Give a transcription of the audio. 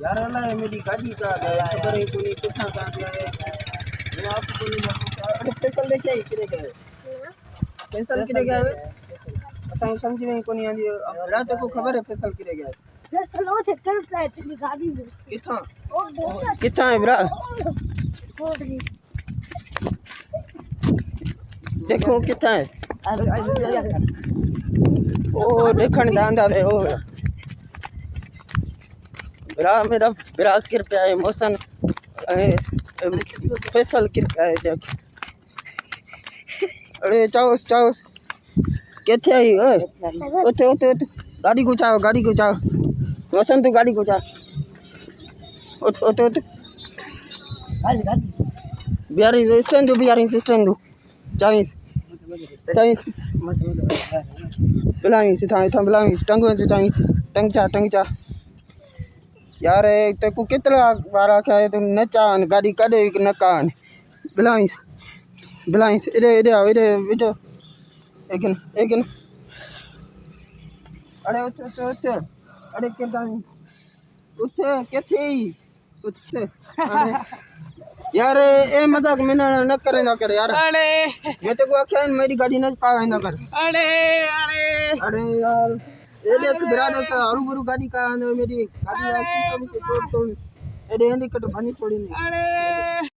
यार अल्लाह है मेरी गाड़ी का खबर है कोई कितना कहाँ गया है मैं आपको नहीं बता। अरे पैसा लेके आई किरे गए पैसा किरे गए असां समझ में को नहीं आंदी रात को खबर है पैसा किरे गए पैसा लो थे कर के तेरी गाड़ी में किथा ओ किथा है ब्रा कोटरी देखो किथा है ओ देखण दांदा है ओ ब्रा मेरा ब्रा कृपया है मौसन फैसल कृपया है देख अरे चाओस चाओस कैसे आई ओए ओते ओते ओते गाड़ी को चाओ मौसन तू गाड़ी को चा ओते ओते ओते बिहारी स्टैंड दो चाइस बिलावी से था बिलावी टंगो से टंग चा यार ते को कितना बार आख्या है तू नचा गाड़ी कदे नकान बिलावी इधे आओ इधे एक अरे उठे अरे उठे कैसे अरे यार ए मजाक में ना करे यार अरे मैं तो को आख्या मेरी गाड़ी ना पावे ना कर अरे यार ये देख बिरादर का अरू गाड़ी का मेरी गाड़ी तो ए इंडिकेटर बनी थोड़ी नहीं